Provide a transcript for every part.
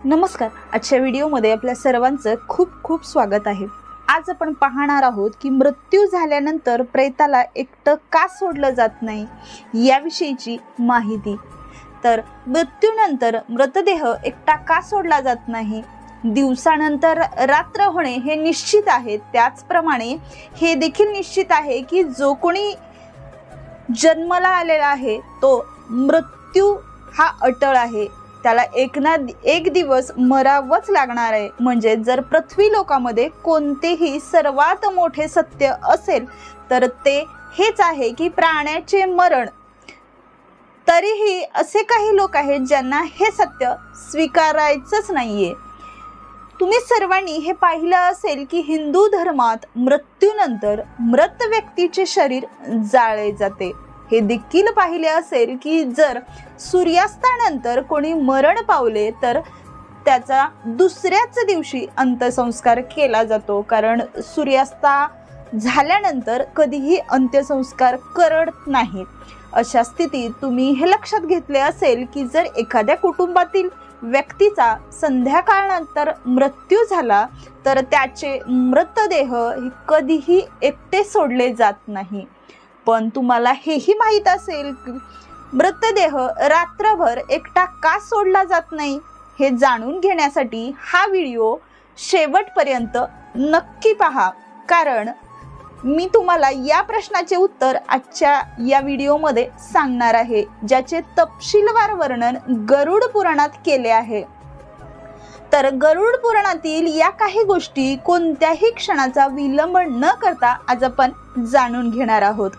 नमस्कार. आजच्या व्हिडिओमध्ये आपल्या सर्वांचं खूप खूप स्वागत आहे. आज आपण पाहणार आहोत की मृत्यू झाल्यानंतर प्रेताला एकटं का सोडलं जात नाही याविषयीची माहिती. तर मृत्यूनंतर मृतदेह एकटा का सोडला जात नाही? दिवसानंतर रात्र होणे हे निश्चित आहे. त्याचप्रमाणे हे देखील निश्चित आहे की जो कोणी जन्माला आलेला आहे तो मृत्यू हा अटळ आहे. त्याला एक दिवस मरावंच लागणार आहे. म्हणजे जर पृथ्वी लोकामध्ये कोणतेही सर्वात मोठे सत्य असेल तर ते हेच आहे की प्राण्याचे मरण. तरीही असे काही लोक आहेत ज्यांना हे सत्य स्वीकारायचंच नाहीये. तुम्ही सर्वांनी हे पाहिलं असेल की हिंदू धर्मात मृत्यूनंतर मृत व्यक्तीचे शरीर जाळले जाते. हे देखील पाहिले असेल की जर सूर्यास्तानंतर कोणी मरण पावले तर त्याचा दुसऱ्याच दिवशी अंत्यसंस्कार केला जातो. कारण सूर्यास्ता झाल्यानंतर कधीही अंत्यसंस्कार करत नाहीत. अशा स्थितीत तुम्ही हे लक्षात घेतले असेल की जर एखाद्या कुटुंबातील व्यक्तीचा संध्याकाळनंतर मृत्यू झाला तर त्याचे मृतदेह कधीही एकटे सोडले जात नाही. पण तुम्हाला हेही माहीत असेल की मृतदेह रात्रभर एकटा का सोडला जात नाही? हे जाणून घेण्यासाठी हा व्हिडिओ शेवटपर्यंत नक्की पहा. कारण मी तुम्हाला या प्रश्नाचे उत्तर आजच्या या व्हिडिओमध्ये सांगणार आहे, ज्याचे तपशीलवार वर्णन गरुड पुराणात केले आहे. तर गरुड पुराणातील या काही गोष्टी कोणत्याही क्षणाचा विलंब न करता आज आपण जाणून घेणार आहोत.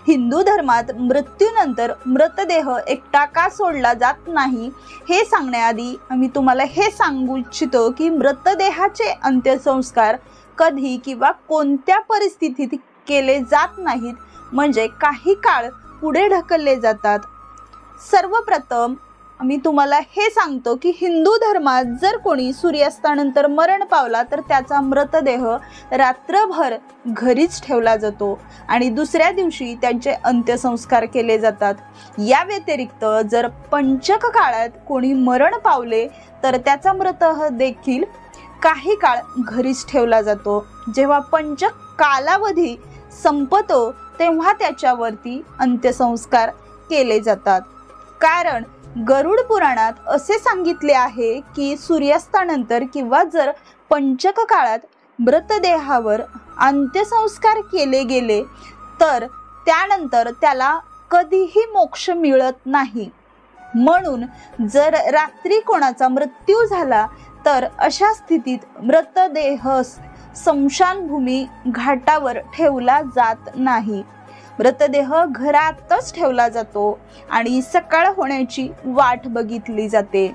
हिंदू धर्मात मृत्यूनंतर मृतदेह एकटा का सोडला जात नाही हे सांगण्याआधी आम्ही तुम्हाला हे सांगू इच्छितो की मृतदेहाचे अंत्यसंस्कार कधी किंवा कोणत्या परिस्थितीत केले जात नाहीत. म्हणजे काही काळ पुढे ढकलले जातात. सर्वप्रथम मी तुम्हाला हे सांगतो की हिंदू धर्मात जर कोणी सूर्यास्तानंतर मरण पावला तर त्याचा मृतदेह रात्रभर घरीच ठेवला जातो आणि दुसऱ्या दिवशी त्यांचे अंत्यसंस्कार केले जातात. या व्यतिरिक्त जर पंचक काळात कोणी मरण पावले तर त्याचा मृतदेह देखील काही काळ घरीच ठेवला जातो. जेव्हा पंचक कालावधी संपतो तेव्हा त्याच्यावरती अंत्यसंस्कार केले जातात. कारण गरुड पुराणात असे सांगितले आहे की सूर्यास्तानंतर किंवा जर पंचक काळात मृतदेहावर अंत्यसंस्कार केले गेले तर त्यानंतर त्याला कधीही मोक्ष मिळत नाही. म्हणून जर रात्री कोणाचा मृत्यू झाला तर अशा स्थितीत मृतदेह स्मशानभूमी घाटावर ठेवला जात नाही. मृतदेह घरातच ठेवला जातो आणि सकाळ होण्याची वाट बघितली जाते.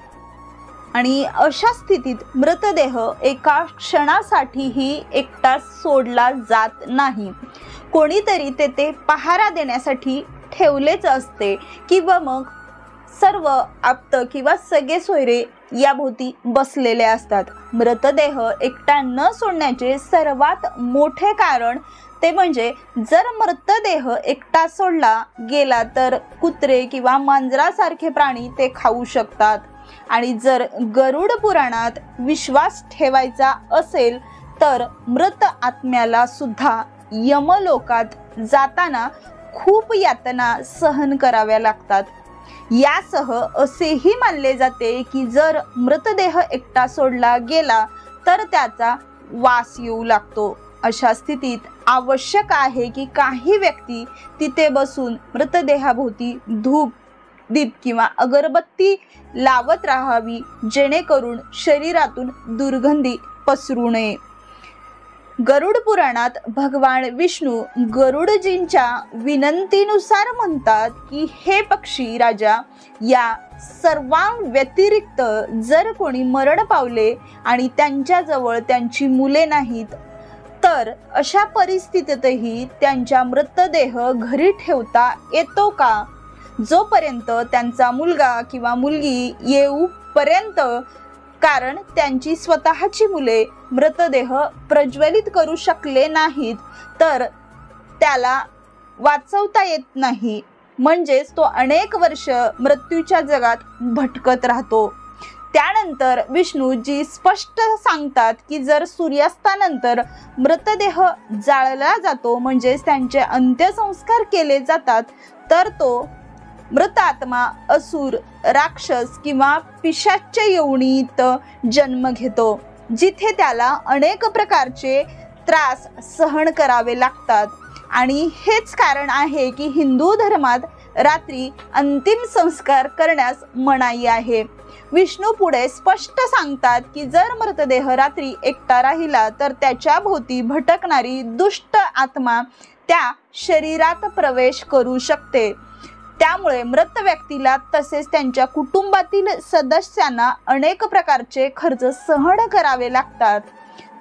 आणि अशा स्थितीत मृतदेह एका क्षणासाठीही एकटा सोडला जात नाही. कोणीतरी तेथे पहारा देण्यासाठी ठेवलेच असते किंवा मग सर्व आप्त किंवा सगळे सोयरे याभोवती बसलेले असतात. मृतदेह एकटा न सोडण्याचे सर्वात मोठे कारण ते म्हणजे जर मृतदेह एकटा सोडला गेला तर कुत्रे किंवा मांजरासारखे प्राणी ते खाऊ शकतात. आणि जर गरुड पुराणात विश्वास ठेवायचा असेल तर मृत आत्म्याला सुद्धा यमलोकात जाताना खूप यातना सहन कराव्या लागतात. यासह असेही मानले जाते की जर मृतदेह एकटा सोडला गेला तर त्याचा वास येऊ लागतो. अशा स्थितीत आवश्यक आहे की काही व्यक्ती तिथे बसून मृतदेहाभोवती धूप दीप किंवा अगरबत्ती लावत राहावी, जेणेकरून शरीरातून दुर्गंधी पसरू नये. गरुड पुराणात भगवान विष्णू गरुडजींच्या विनंतीनुसार म्हणतात की हे पक्षी राजा, या सर्वांव्यतिरिक्त जर कोणी मरण पावले आणि त्यांच्याजवळ त्यांची मुले नाहीत तर अशा परिस्थितीतही त्यांचा मृतदेह घरी ठेवता येतो का? जोपर्यंत त्यांचा मुलगा किंवा मुलगी येऊपर्यंत. कारण त्यांची स्वतःची मुले मृतदेह प्रज्वलित करू शकले नाहीत तर त्याला वाचवता येत नाही. म्हणजेच तो अनेक वर्ष मृत्यूच्या जगात भटकत राहतो. त्यानंतर विष्णूजी स्पष्ट सांगतात की जर सूर्यास्तानंतर मृतदेह जाळला जातो, म्हणजेच त्यांचे अंत्यसंस्कार केले जातात, तर तो मृत आत्मा असुर, राक्षस किंवा पिशाच्य योनीत जन्म घेतो, जिथे त्याला अनेक प्रकारचे त्रास सहन करावे लागतात. आणि हेच कारण आहे की हिंदू धर्मात रात्री अंतिम संस्कार करण्यास मनाई आहे. विष्णू पुढे स्पष्ट सांगतात की जर मृतदेह रात्री एकटा राहिला तर त्याच्या भोवती भटकणारी दुष्ट आत्मा त्या शरीरात प्रवेश करू शकते. त्यामुळे मृत व्यक्तीला तसेच त्यांच्या कुटुंबातील सदस्यांना अनेक प्रकारचे खर्च सहन करावे लागतात.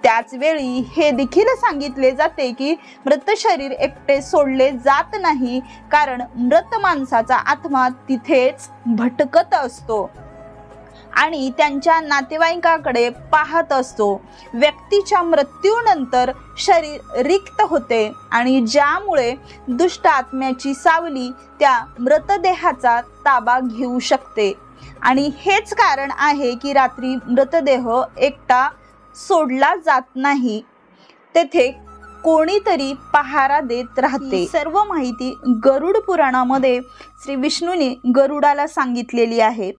त्याच वेळी हे देखील सांगितले जाते की मृत शरीर एकटे सोडले जात नाही, कारण मृत माणसाचा आत्मा तिथेच भटकत असतो आणि त्यांच्या नातेवाईकांकडे पाहत असतो. व्यक्तीच्या मृत्यूनंतर शरीर रिक्त होते आणि ज्यामुळे दुष्ट आत्म्याची सावली त्या मृतदेहाचा ताबा घेऊ शकते. आणि हेच कारण आहे की रात्री मृतदेह एकटा सोडला जात नाही, तेथे कोणीतरी पहारा देत राहते. सर्व माहिती गरुड पुराणामध्ये श्री विष्णूने गरुडाला सांगितलेली आहे.